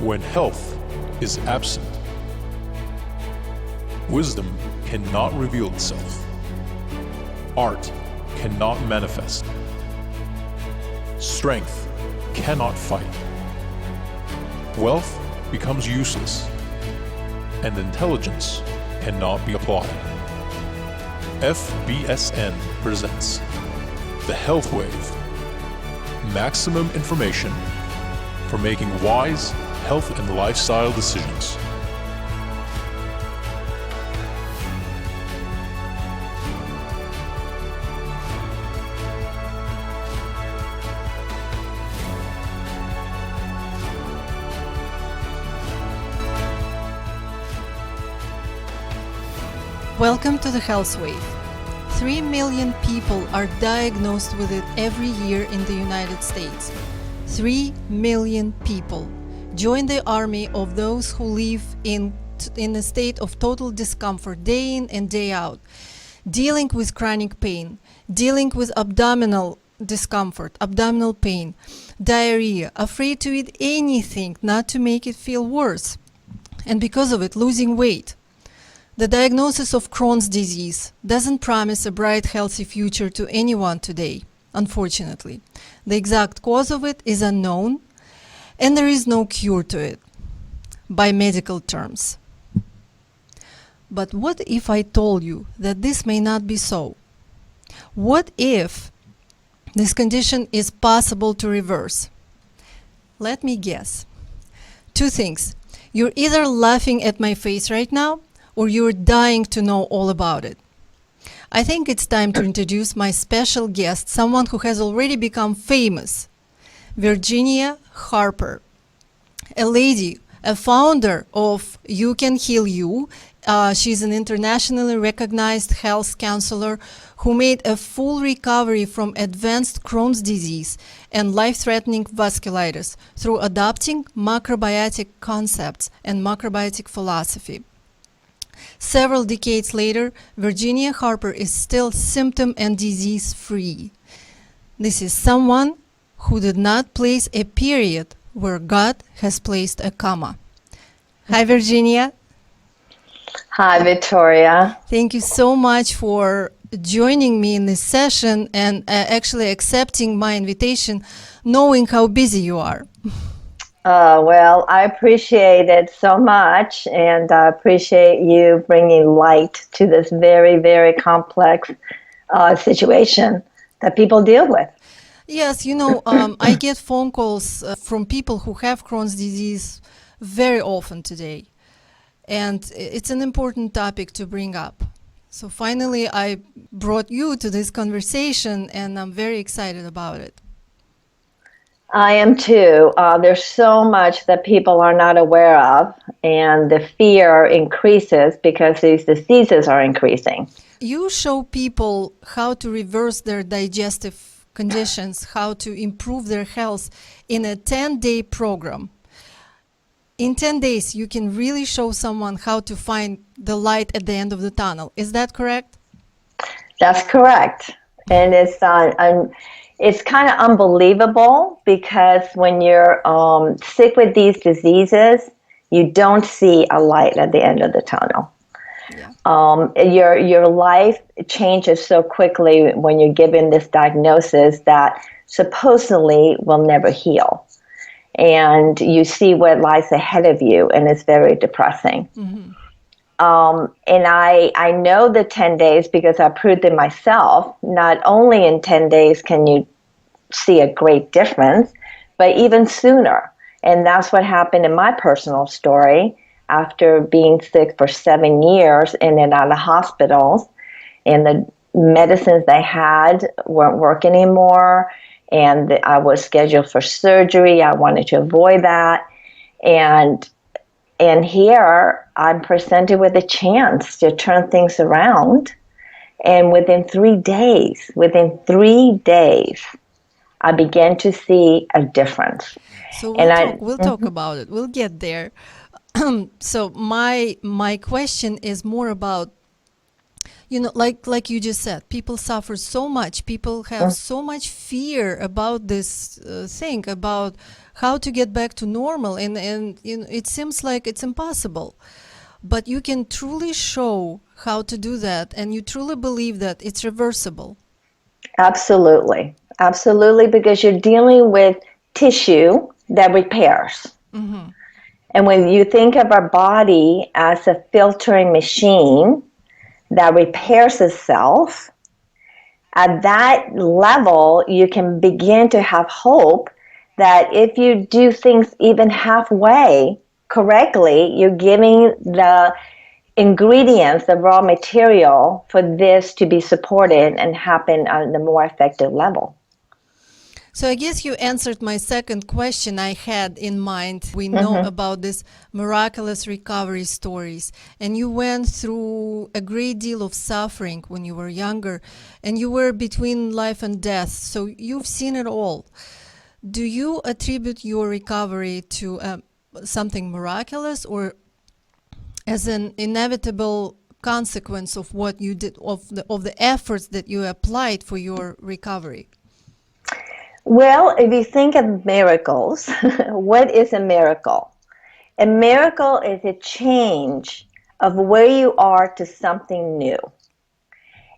when health is absent. Wisdom cannot reveal itself. Art cannot manifest. Strength cannot fight. Wealth becomes useless, and intelligence cannot be applied. FBSN presents The Health Wave. Maximum information for making wise health and lifestyle decisions. Welcome to the Health Wave. 3 million people are diagnosed with it every year in the United States. 3 million people. Join the army of those who live in a state of total discomfort day in and day out, dealing with chronic pain, dealing with abdominal discomfort, abdominal pain, diarrhea, afraid to eat anything not to make it feel worse, and because of it losing weight. The diagnosis of Crohn's disease doesn't promise a bright, healthy future to anyone today, unfortunately. The exact cause of it is unknown, and there is no cure to it, by medical terms. But what if I told you that this may not be so? What if this condition is possible to reverse? Let me guess. 2 things. You're either laughing at my face right now, or you're dying to know all about it. I think it's time to introduce my special guest, someone who has already become famous, Virginia Harper, a lady, a founder of You Can Heal You. She's an internationally recognized health counselor who made a full recovery from advanced Crohn's disease and life-threatening vasculitis through adopting macrobiotic concepts and macrobiotic philosophy. Several decades later, Virginia Harper is still symptom and disease-free. This is someone who did not place a period where God has placed a comma. Hi, Virginia. Hi, Victoria. Thank you so much for joining me in this session and actually accepting my invitation, knowing how busy you are. Well, I appreciate it so much, and I appreciate you bringing light to this very, very complex situation that people deal with. Yes, I get phone calls from people who have Crohn's disease very often today, and it's an important topic to bring up. So finally, I brought you to this conversation, and I'm very excited about it. I am too. There's so much that people are not aware of, and the fear increases because these diseases are increasing. You show people how to reverse their digestive conditions, how to improve their health in a 10-day program. In 10 days, you can really show someone how to find the light at the end of the tunnel. Is that correct? That's correct. And it's kind of unbelievable because when you're sick with these diseases, you don't see a light at the end of the tunnel. Yeah. Your life changes so quickly when you're given this diagnosis that supposedly will never heal. And you see what lies ahead of you, and it's very depressing. Mm-hmm. And I know the 10 days because I proved it myself. Not only in 10 days can you see a great difference, but even sooner. And that's what happened in my personal story after being sick for 7 years in and out of hospitals. And the medicines they had weren't working anymore. And I was scheduled for surgery. I wanted to avoid that. And here I'm presented with a chance to turn things around. And within 3 days, I began to see a difference. So we'll talk about it. We'll get there. So my question is more about You know, like you just said, people suffer so much. People have so much fear about this thing, about how to get back to normal, and you know, it seems like it's impossible. But you can truly show how to do that, and you truly believe that it's reversible. Absolutely. Absolutely, because you're dealing with tissue that repairs. And when you think of our body as a filtering machine that repairs itself, at that level, you can begin to have hope that if you do things even halfway correctly, you're giving the ingredients, the raw material for this to be supported and happen on a more effective level. So I guess you answered my second question I had in mind. We know about this miraculous recovery stories, and you went through a great deal of suffering when you were younger, and you were between life and death. So you've seen it all. Do you attribute your recovery to something miraculous, or as an inevitable consequence of what you did, of the efforts that you applied for your recovery? Well, if you think of miracles, what is a miracle? A miracle is a change of where you are to something new.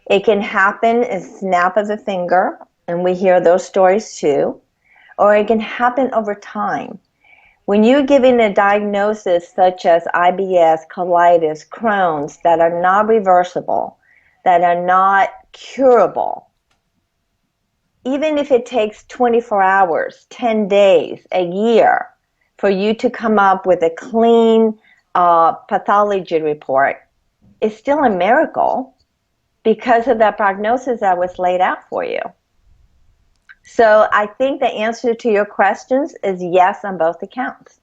It can happen in a snap of a finger, and we hear those stories too, or it can happen over time. When you're given a diagnosis such as IBS, colitis, Crohn's, that are not reversible, that are not curable, even if it takes 24 hours, 10 days, a year for you to come up with a clean pathology report, it's still a miracle because of that prognosis that was laid out for you. So I think the answer to your questions is yes on both accounts.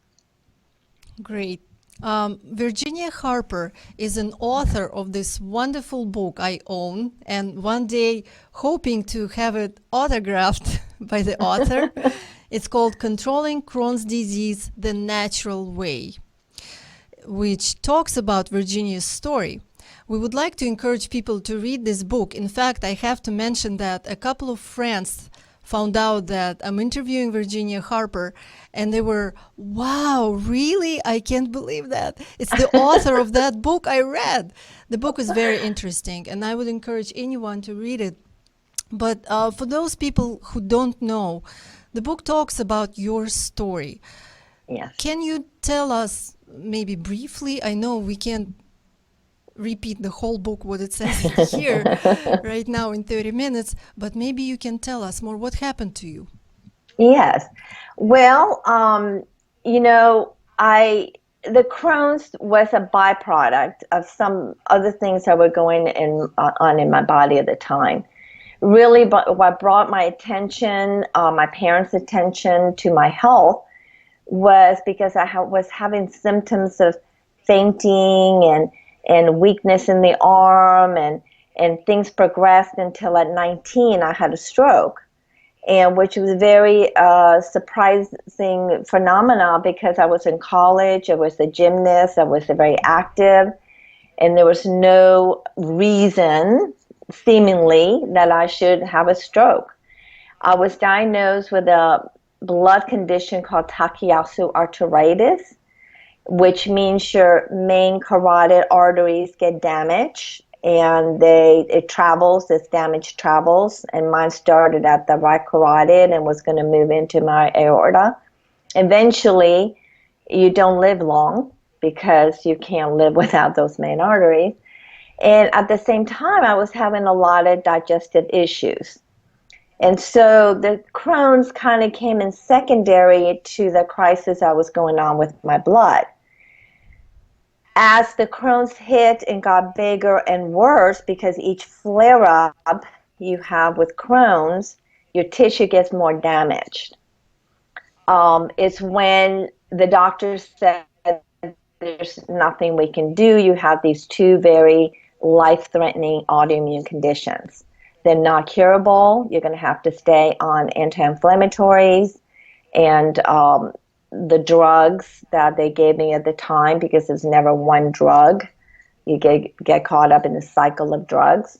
Great. Virginia Harper is an author of this wonderful book I own, and one day hoping to have it autographed by the author. It's called Controlling Crohn's Disease the Natural Way, which talks about Virginia's story. We would like to encourage people to read this book. In fact, I have to mention that a couple of friends found out that I'm interviewing Virginia Harper, and they were, wow, really? I can't believe that. It's the author of that book I read. The book is very interesting, and I would encourage anyone to read it. But for those people who don't know, the book talks about your story. Yes. Can you tell us maybe briefly? I know we can't repeat the whole book, what it says here right now in 30 minutes, but maybe you can tell us more. What happened to you? Yes. Well, you know, the Crohn's was a byproduct of some other things that were going on in my body at the time. Really, but what brought my attention, my parents' attention to my health was because I was having symptoms of fainting and weakness in the arm, and things progressed until at 19 I had a stroke, and which was a very surprising phenomena because I was in college, I was a gymnast, I was very active, and there was no reason seemingly that I should have a stroke. I was diagnosed with a blood condition called Takaysu arteritis, which means your main carotid arteries get damaged, and it travels, this damage travels, and mine started at the right carotid and was going to move into my aorta. Eventually, you don't live long because you can't live without those main arteries. And at the same time, I was having a lot of digestive issues. And so the Crohn's kind of came in secondary to the crisis that was going on with my blood. As the Crohn's hit and got bigger and worse, because each flare-up you have with Crohn's, your tissue gets more damaged. It's when the doctor said there's nothing we can do. You have these two very life-threatening autoimmune conditions. They're not curable. You're going to have to stay on anti-inflammatories and the drugs that they gave me at the time, because there's never one drug, You get caught up in the cycle of drugs.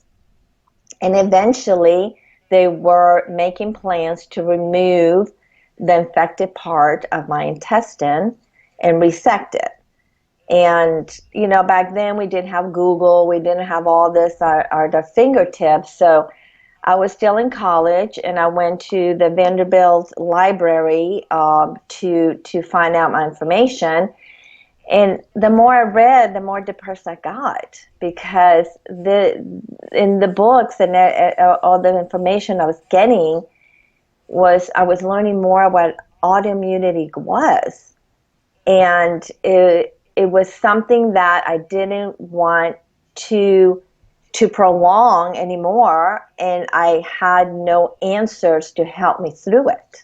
And eventually they were making plans to remove the infected part of my intestine and resect it. And, you know, back then we didn't have Google, we didn't have all this at our fingertips. So I was still in college, and I went to the Vanderbilt library to find out my information. And the more I read, the more depressed I got, because in the books and all the information I was getting I was learning more what autoimmunity was. And it was something that I didn't want to prolong anymore, and I had no answers to help me through it.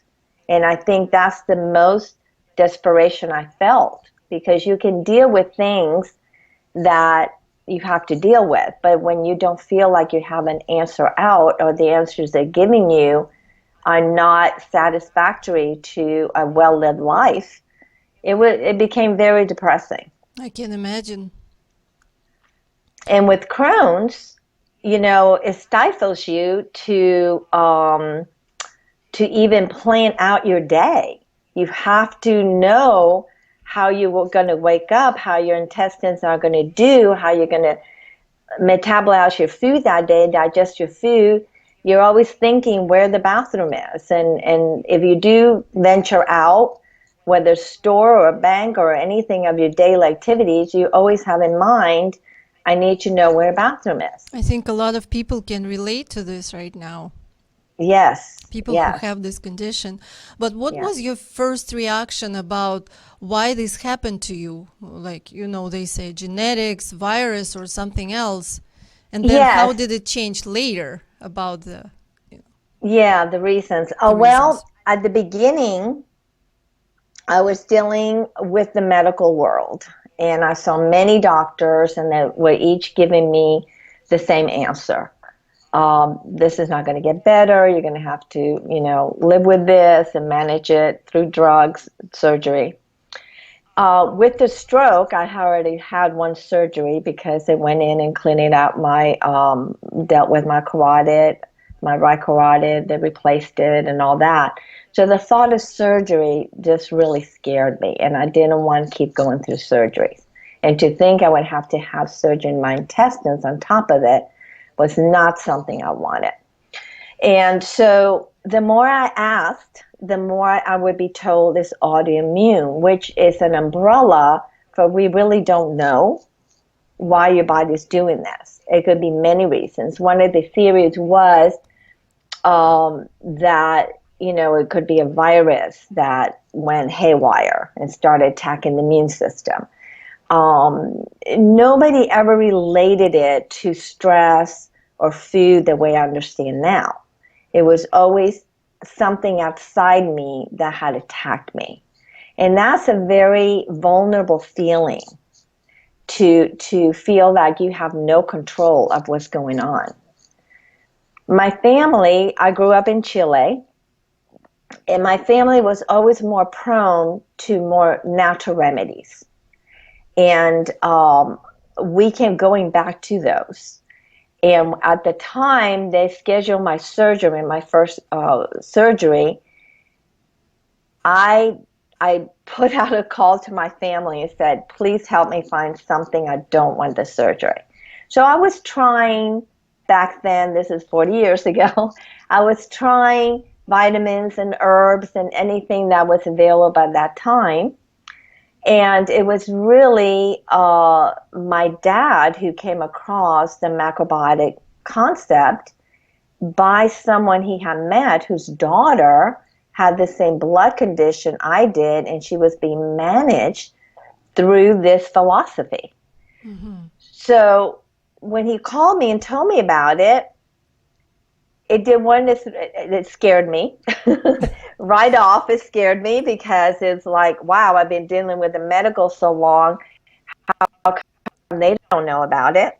And I think that's the most desperation I felt, because you can deal with things that you have to deal with, but when you don't feel like you have an answer out, or the answers they're giving you are not satisfactory to a well-lived life, it became very depressing. I can imagine. And with Crohn's, you know, it stifles you to even plan out your day. You have to know how you're going to wake up, how your intestines are going to do, how you're going to metabolize your food that day, digest your food. You're always thinking where the bathroom is. And if you do venture out, whether store or a bank or anything of your daily activities, you always have in mind, I need to know where a bathroom is. I think a lot of people can relate to this right now. Yes. People yes. who have this condition. But what Yes. was your first reaction about why this happened to you? Like, you know, they say genetics, virus, or something else. And then Yes. how did it change later about the... Yeah, the reasons. Well, at the beginning, I was dealing with the medical world, and I saw many doctors, and they were each giving me the same answer. This is not going to get better. You're going to have to, you know, live with this and manage it through drugs, surgery. With the stroke, I already had one surgery because they went in and cleaned out dealt with my carotid, my right carotid, they replaced it and all that. So the thought of surgery just really scared me, and I didn't want to keep going through surgeries. And to think I would have to have surgery in my intestines on top of it was not something I wanted. And so the more I asked, the more I would be told it's autoimmune, which is an umbrella for we really don't know why your body's doing this. It could be many reasons. One of the theories was that, you know, it could be a virus that went haywire and started attacking the immune system. Nobody ever related it to stress or food the way I understand now. It was always something outside me that had attacked me. And that's a very vulnerable feeling, to feel like you have no control of what's going on. My family, I grew up in Chile, and my family was always more prone to more natural remedies. And we kept going back to those. And at the time they scheduled my surgery, my first surgery, I put out a call to my family and said, please help me find something. I don't want the surgery. So I was trying, back then, this is 40 years ago, I was trying vitamins and herbs and anything that was available at that time. And it was really my dad who came across the macrobiotic concept by someone he had met whose daughter had the same blood condition I did, and she was being managed through this philosophy. Mm-hmm. So when he called me and told me about it, it scared me. Right off, it scared me, because it's like, wow, I've been dealing with the medical so long. How come they don't know about it?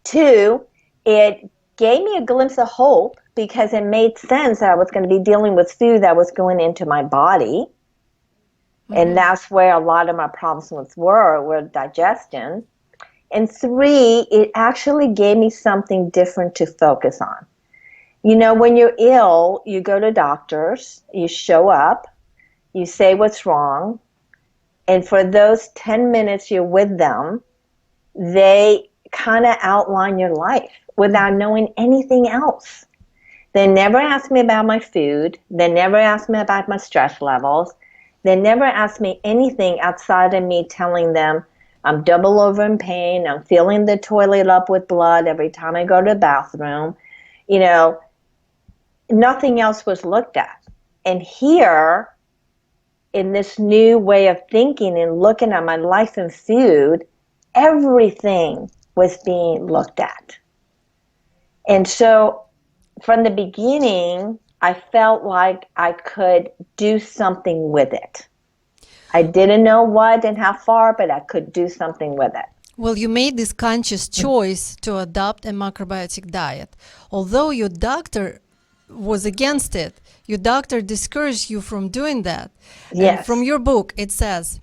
Two, it gave me a glimpse of hope, because it made sense that I was going to be dealing with food that was going into my body. Mm-hmm. And that's where a lot of my problems were digestion. And 3, it actually gave me something different to focus on. You know, when you're ill, you go to doctors, you show up, you say what's wrong, and for those 10 minutes you're with them, they kind of outline your life without knowing anything else. They never ask me about my food. They never ask me about my stress levels. They never ask me anything outside of me telling them I'm double over in pain, I'm filling the toilet up with blood every time I go to the bathroom. You know, nothing else was looked at. And here, in this new way of thinking and looking at my life and food, everything was being looked at. And so from the beginning, I felt like I could do something with it. I didn't know what and how far, but I could do something with it. Well, you made this conscious choice to adopt a macrobiotic diet. Although your doctor was against it, your doctor discouraged you from doing that. Yes. And from your book, it says,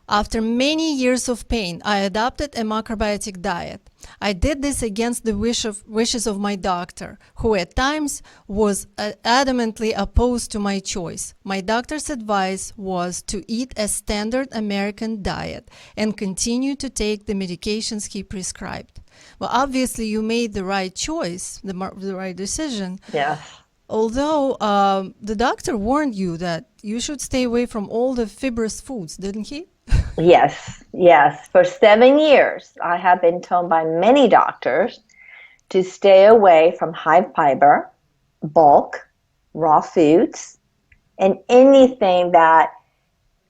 after many years of pain, I adopted a macrobiotic diet. I did this against the wishes of my doctor, who at times was adamantly opposed to my choice. My doctor's advice was to eat a standard American diet and continue to take the medications he prescribed. Well, obviously, you made the right choice, the right decision. Yeah. Although the doctor warned you that you should stay away from all the fibrous foods, didn't he? Yes, yes. For 7 years, I have been told by many doctors to stay away from high fiber, bulk, raw foods, and anything that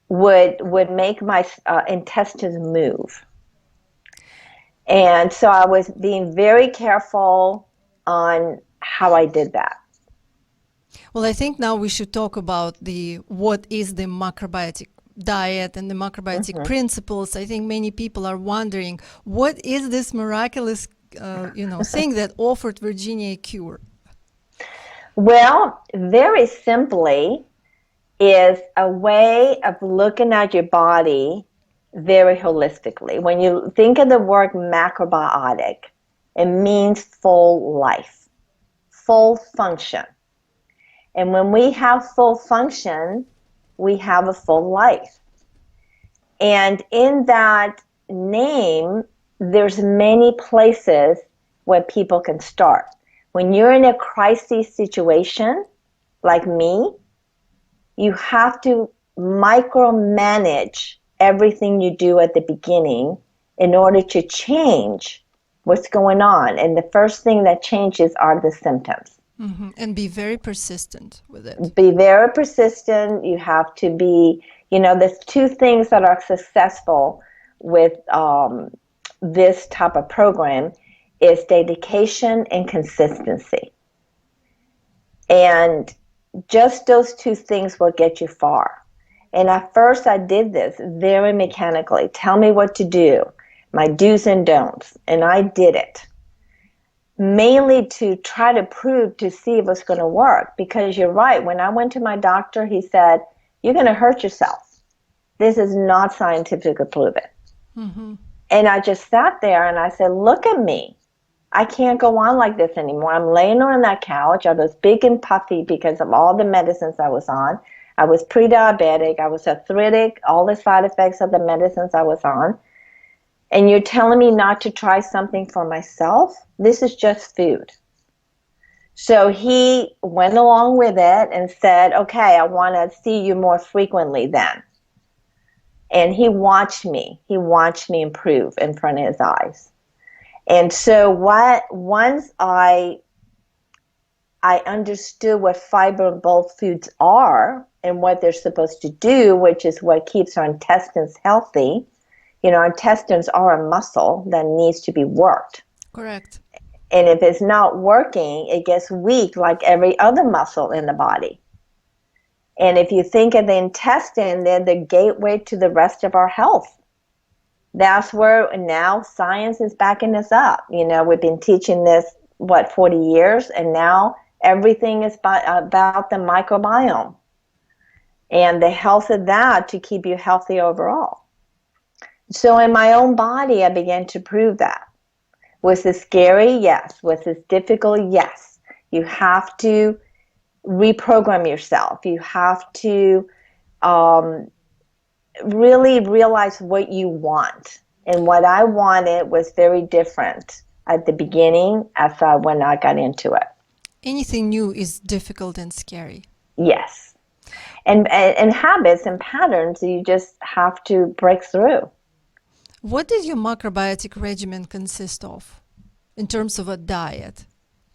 would make my intestines move. And so I was being very careful on how I did that. Well, I think now we should talk about what is the macrobiotic diet and the macrobiotic principles. I think many people are wondering, what is this miraculous thing that offered Virginia a cure? Well, very simply is a way of looking at your body very holistically. When you think of the word macrobiotic, it means full life, full function. And when we have full function, we have a full life. And in that name, there's many places where people can start. When you're in a crisis situation, like me, you have to micromanage everything you do at the beginning in order to change what's going on. And the first thing that changes are the symptoms. Mm-hmm. And be very persistent with it. Be very persistent. You have to be, there's 2 things that are successful with this type of program is dedication and consistency. And just those 2 things will get you far. And at first I did this very mechanically. Tell me what to do, my do's and don'ts. And I did it. Mainly to try to prove to see if it's going to work. Because you're right, when I went to my doctor, he said, you're going to hurt yourself. This is not scientifically proven. Mm-hmm. And I just sat there and I said, look at me. I can't go on like this anymore. I'm laying on that couch. I was big and puffy because of all the medicines I was on. I was pre-diabetic. I was arthritic, all the side effects of the medicines I was on. And you're telling me not to try something for myself? This is just food. So he went along with it and said, okay, I want to see you more frequently then. And he watched me improve in front of his eyes. And so once I understood what fiber and bulk foods are and what they're supposed to do, which is what keeps our intestines healthy. Our intestines are a muscle that needs to be worked. Correct. And if it's not working, it gets weak like every other muscle in the body. And if you think of the intestine, they're the gateway to the rest of our health. That's where now science is backing us up. We've been teaching this, 40 years, and now everything is about the microbiome and the health of that to keep you healthy overall. So in my own body, I began to prove that. Was this scary? Yes. Was this difficult? Yes. You have to reprogram yourself. You have to really realize what you want. And what I wanted was very different at the beginning as when I got into it. Anything new is difficult and scary. Yes. And habits and patterns, you just have to break through. What does your macrobiotic regimen consist of in terms of a diet?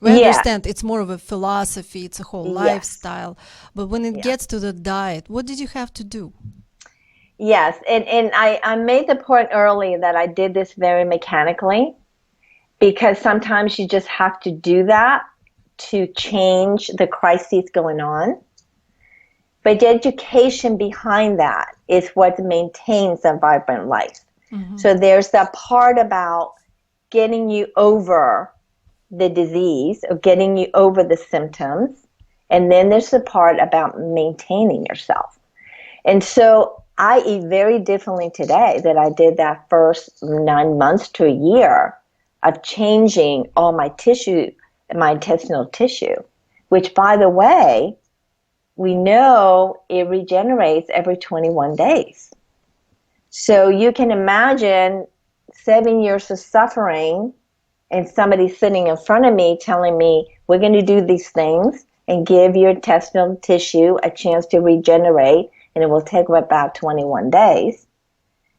We Yes. understand it's more of a philosophy, it's a whole Yes. lifestyle. But when it Yes. gets to the diet, what did you have to do? Yes. And I made the point early that I did this very mechanically, because sometimes you just have to do that to change the crises going on. But the education behind that is what maintains a vibrant life. Mm-hmm. So there's that part about getting you over the disease or getting you over the symptoms. And then there's the part about maintaining yourself. And so I eat very differently today than I did that first 9 months to a year of changing all my tissue, my intestinal tissue, which, by the way, we know it regenerates every 21 days. So you can imagine 7 years of suffering and somebody sitting in front of me telling me, we're going to do these things and give your intestinal tissue a chance to regenerate, and it will take about 21 days.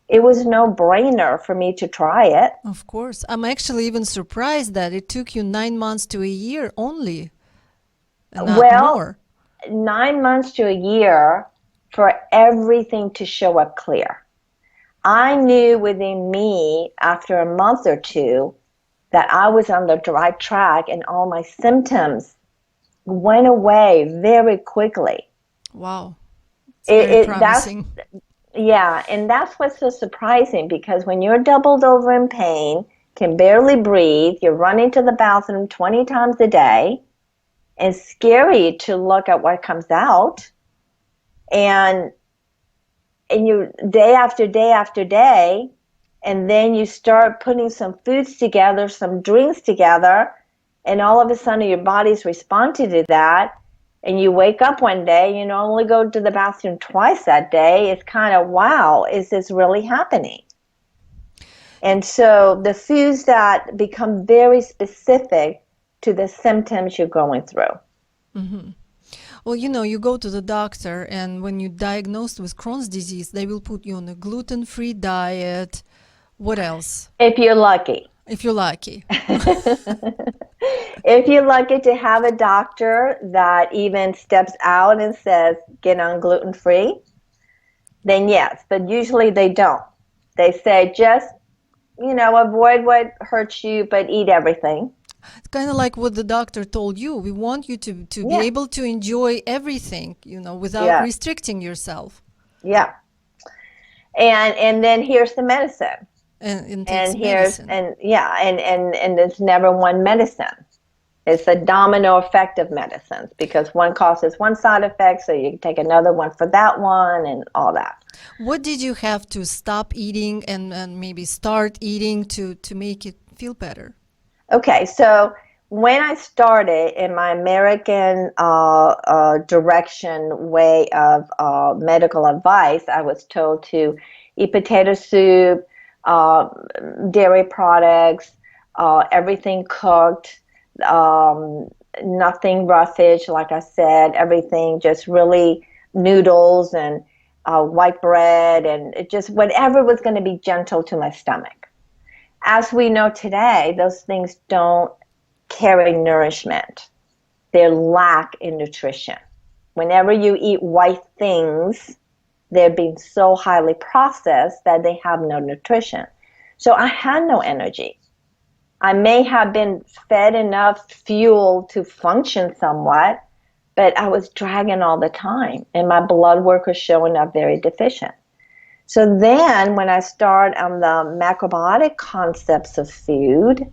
It was no brainer for me to try it. Of course. I'm actually even surprised that it took you 9 months to a year only, and not more. 9 months to a year for everything to show up clear. I knew within me after a month or two that I was on the right track, and all my symptoms went away very quickly. Wow. It's very promising. Yeah, and that's what's so surprising, because when you're doubled over in pain, can barely breathe, you're running to the bathroom 20 times a day, and scary to look at what comes out, and you day after day after day, and then you start putting some foods together, some drinks together, and all of a sudden your body's responding to that, and you wake up one day, you only go to the bathroom twice that day. It's kind of, wow, is this really happening? And so the foods that become very specific to the symptoms you're going through. Mm-hmm. Well, you go to the doctor, and when you're diagnosed with Crohn's disease, they will put you on a gluten-free diet. What else? If you're lucky. If you're lucky. If you're lucky to have a doctor that even steps out and says, get on gluten-free, then yes. But usually they don't. They say, just, avoid what hurts you, but eat everything. It's kind of like what the doctor told you. We want you to be able to enjoy everything, without restricting yourself. Yeah. And then here's the medicine. And here's medicine. And it's never one medicine. It's a domino effect of medicines, because one causes one side effect, so you take another one for that one and all that. What did you have to stop eating and maybe start eating to make it feel better? Okay, so when I started in my American direction way of medical advice, I was told to eat potato soup, dairy products, everything cooked, nothing roughage, like I said, everything just really noodles and white bread, and it just whatever was going to be gentle to my stomach. As we know today, those things don't carry nourishment. They lack in nutrition. Whenever you eat white things, they're being so highly processed that they have no nutrition. So I had no energy. I may have been fed enough fuel to function somewhat, but I was dragging all the time, and my blood work was showing up very deficient. So then when I start on the macrobiotic concepts of food,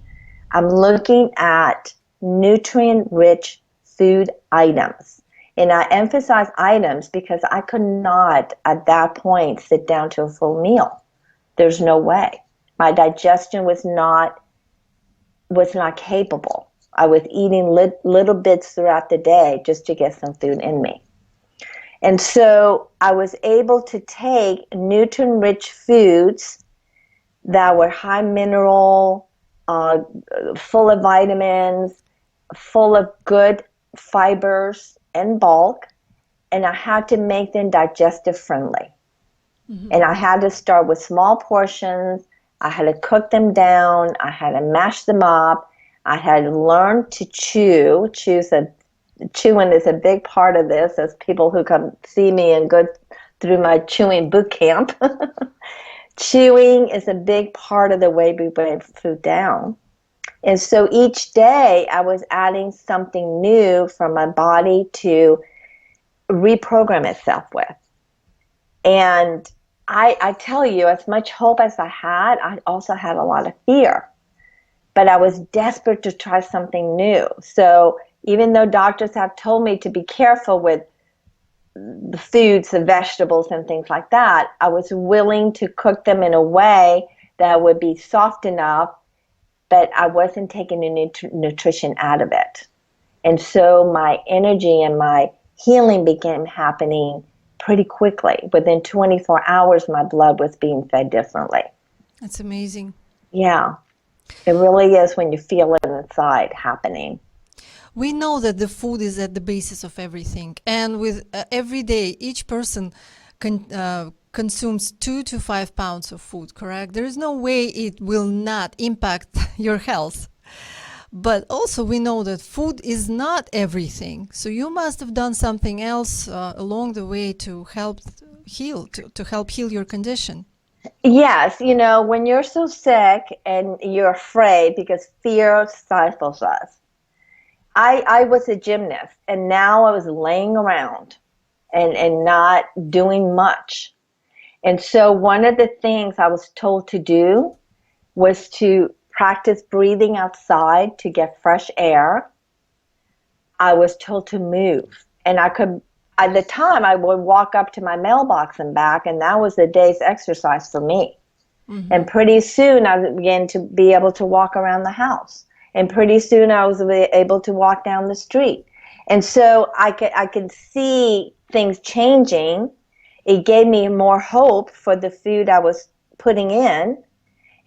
I'm looking at nutrient-rich food items. And I emphasize items because I could not, at that point, sit down to a full meal. There's no way. My digestion was not capable. I was eating little bits throughout the day just to get some food in me. And so I was able to take nutrient-rich foods that were high mineral, full of vitamins, full of good fibers and bulk, and I had to make them digestive friendly. Mm-hmm. And I had to start with small portions. I had to cook them down. I had to mash them up. I had to learn to chew. Chewing is a big part of this, as people who come see me and go through my chewing boot camp. Chewing is a big part of the way we break food down. And so each day I was adding something new for my body to reprogram itself with. And I tell you, as much hope as I also had a lot of fear. But I was desperate to try something new. So even though doctors have told me to be careful with the foods, the vegetables and things like that, I was willing to cook them in a way that would be soft enough, but I wasn't taking the nutrition out of it. And so my energy and my healing began happening pretty quickly. Within 24 hours, my blood was being fed differently. That's amazing. Yeah, it really is when you feel it inside happening. We know that the food is at the basis of everything, and with every day, each person consumes 2 to 5 pounds of food, correct? There is no way it will not impact your health. But also we know that food is not everything. So you must have done something else along the way to help heal, to help heal your condition. Yes, when you're so sick and you're afraid because fear stifles us. I was a gymnast, and now I was laying around and not doing much. And so one of the things I was told to do was to practice breathing outside to get fresh air. I was told to move. And at the time, I would walk up to my mailbox and back, and that was a day's exercise for me. Mm-hmm. And pretty soon, I began to be able to walk around the house. And pretty soon I was able to walk down the street. And so I could see things changing. It gave me more hope for the food I was putting in.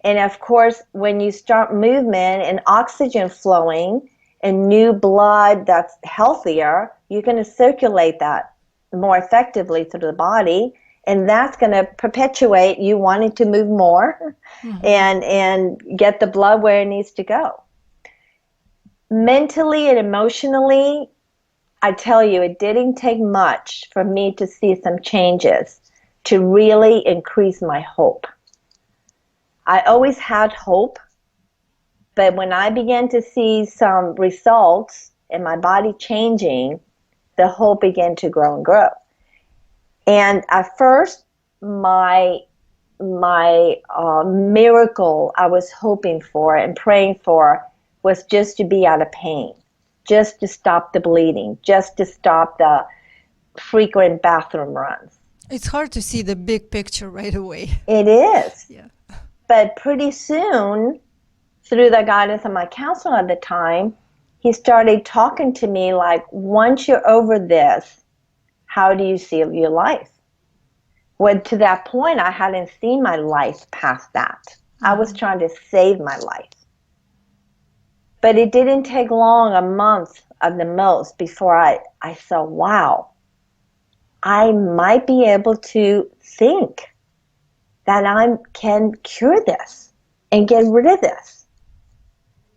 And of course, when you start movement and oxygen flowing and new blood that's healthier, you're going to circulate that more effectively through the body. And that's going to perpetuate you wanting to move more. Mm-hmm. and get the blood where it needs to go. Mentally and emotionally, I tell you, it didn't take much for me to see some changes to really increase my hope. I always had hope, but when I began to see some results in my body changing, the hope began to grow and grow. And at first, my miracle I was hoping for and praying for was just to be out of pain, just to stop the bleeding, just to stop the frequent bathroom runs. It's hard to see the big picture right away. It is. Yeah. But pretty soon, through the guidance of my counselor at the time, he started talking to me like, once you're over this, how do you see your life? Well, to that point, I hadn't seen my life past that. Mm-hmm. I was trying to save my life. But it didn't take long, a month at the most, before I saw, wow, I might be able to think that I can cure this and get rid of this.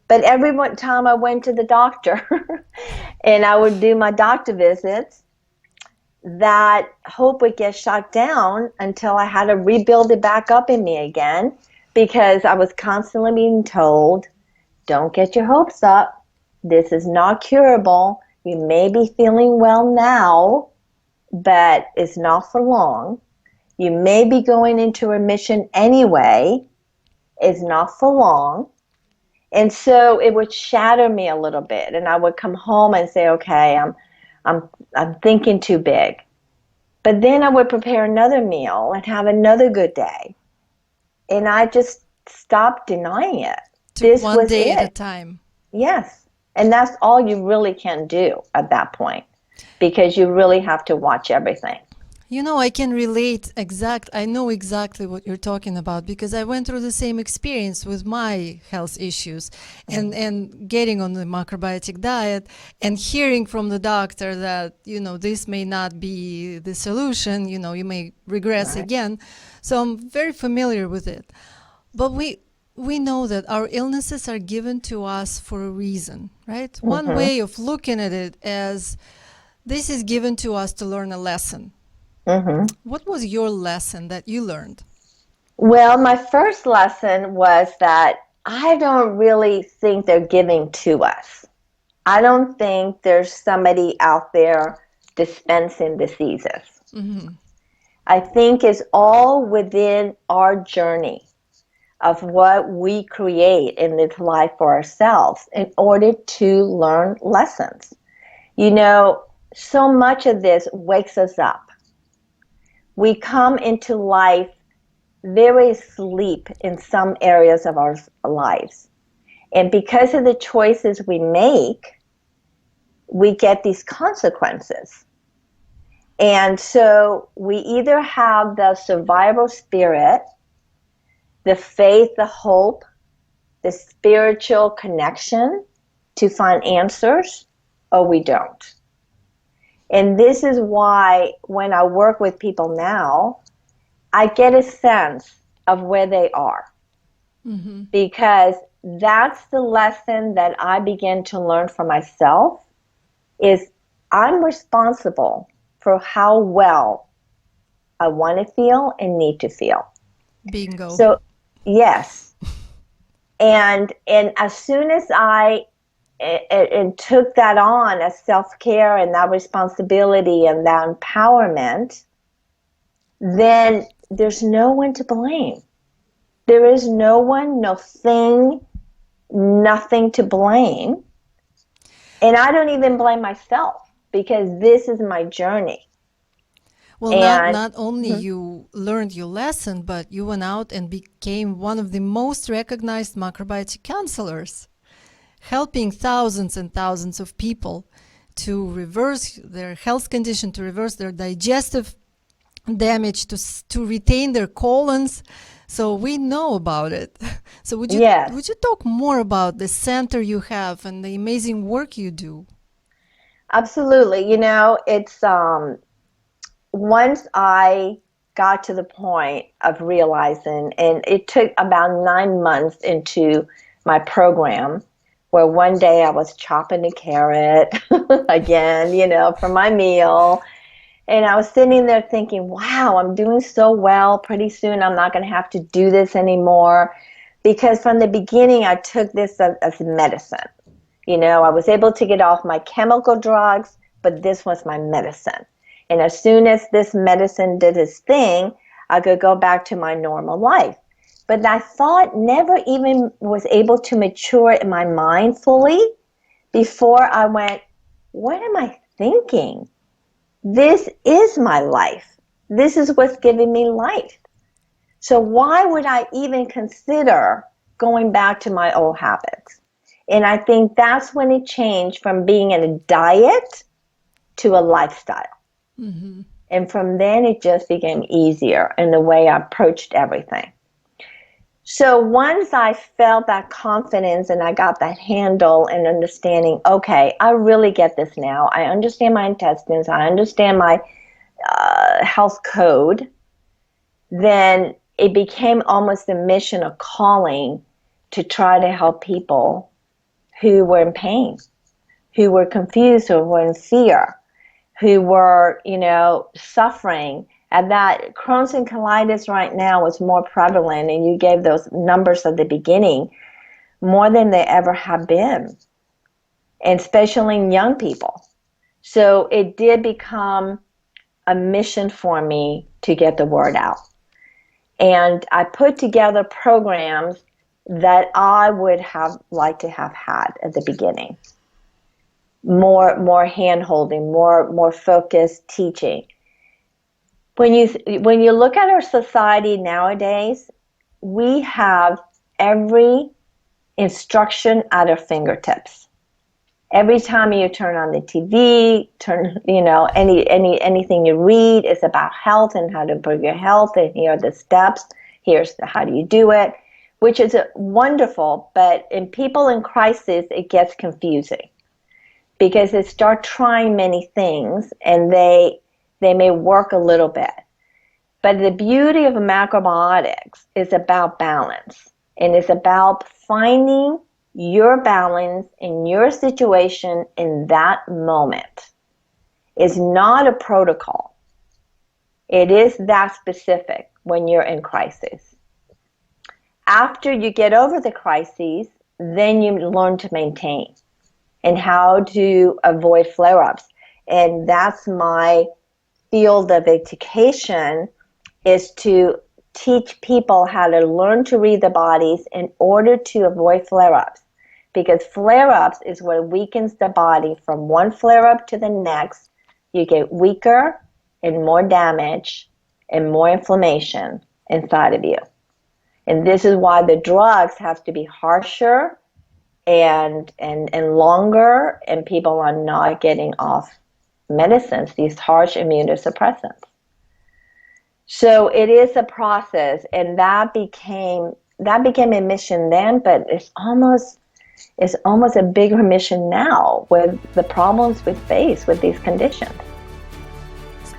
But every time I went to the doctor and I would do my doctor visits, that hope would get shot down until I had to rebuild it back up in me again, because I was constantly being told, don't get your hopes up. This is not curable. You may be feeling well now, but it's not for long. You may be going into remission anyway. It's not for long. And so it would shatter me a little bit. And I would come home and say, okay, I'm thinking too big. But then I would prepare another meal and have another good day. And I just stopped denying it. Took This one was day at a it. time. Yes. And that's all you really can do at that point, because you really have to watch everything. You know, I can relate I know exactly what you're talking about because I went through the same experience with my health issues and getting on the macrobiotic diet and hearing from the doctor that, you know, this may not be the solution, you know, you may regress Right. again. So I'm very familiar with it. But we know that our illnesses are given to us for a reason, right? One Mm-hmm. way of looking at it as this is given to us to learn a lesson. Mm-hmm. What was your lesson that you learned? Well, my first lesson was that I don't really think they're giving to us. I don't think there's somebody out there dispensing diseases. Mm-hmm. I think it's all within our journey of what we create in this life for ourselves in order to learn lessons. You know, so much of this wakes us up. We come into life very asleep in some areas of our lives. And because of the choices we make, we get these consequences. And so we either have the survival spirit, the faith, the hope, the spiritual connection to find answers, or we don't. And this is why when I work with people now, I get a sense of where they are. Mm-hmm. Because that's the lesson that I begin to learn for myself is I'm responsible for how well I want to feel and need to feel. Bingo. So, yes. And as soon as I took that on as self-care and that responsibility and that empowerment, then there's no one to blame. There is no one, no thing, nothing to blame. And I don't even blame myself because this is my journey. Well, And not only you learned your lesson, but you went out and became one of the most recognized macrobiotic counselors, helping thousands and thousands of people to reverse their health condition, to reverse their digestive damage, to retain their colons. So we know about it. So yes, would you talk more about the center you have and the amazing work you do? absolutely. You know, it's once I got to the point of realizing, and it took about 9 months into my program, where one day I was chopping a carrot again, you know, for my meal. And I was sitting there thinking, wow, I'm doing so well. Pretty soon I'm not going to have to do this anymore. Because from the beginning, I took this as medicine. You know, I was able to get off my chemical drugs, but this was my medicine. And as soon as this medicine did its thing, I could go back to my normal life. But I thought never even was able to mature in my mind fully before I went, what am I thinking? This is my life. This is what's giving me life. So why would I even consider going back to my old habits? And I think that's when it changed from being in a diet to a lifestyle. Mm-hmm. And from then it just became easier in the way I approached everything. So once I felt that confidence and I got that handle and understanding, okay, I really get this now. I understand my intestines. I understand my health code. Then it became almost a mission, a calling to try to help people who were in pain, who were confused, who were in fear, who were, you know, suffering. And that Crohn's and colitis right now is more prevalent, and you gave those numbers at the beginning, more than they ever have been, and especially in young people. So it did become a mission for me to get the word out. And I put together programs that I would have liked to have had at the beginning. More hand-holding, more focused teaching. When you look at our society nowadays, we have every instruction at our fingertips. Every time you turn on the TV, anything you read is about health and how to improve your health, and here are the steps. Here's how do you do it, which is wonderful. But in people in crisis, it gets confusing because they start trying many things and they may work a little bit. But the beauty of macrobiotics is about balance, and it's about finding your balance in your situation in that moment. It's not a protocol. It is that specific when you're in crisis. After you get over the crises, then you learn to maintain and how to avoid flare-ups. And that's my field of education, is to teach people how to learn to read the bodies in order to avoid flare-ups. Because flare-ups is what weakens the body from one flare-up to the next. You get weaker and more damage and more inflammation inside of you. And this is why the drugs have to be harsher and longer, and people are not getting off medicines, these harsh immunosuppressants. So it is a process, and that became a mission then, but it's almost a bigger mission now with the problems we face with these conditions.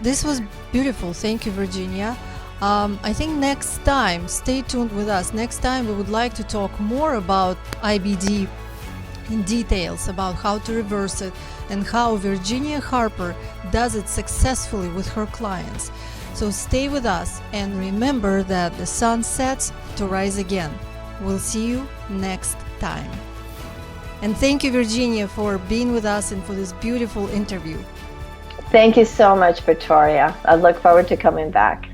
This was beautiful. Thank you, Virginia. I think next time, stay tuned with us. Next time we would like to talk more about IBD in details, about how to reverse it and how Virginia Harper does it successfully with her clients. So stay with us and remember that the sun sets to rise again. We'll see you next time. And thank you, Virginia, for being with us and for this beautiful interview. Thank you so much, Victoria. I look forward to coming back.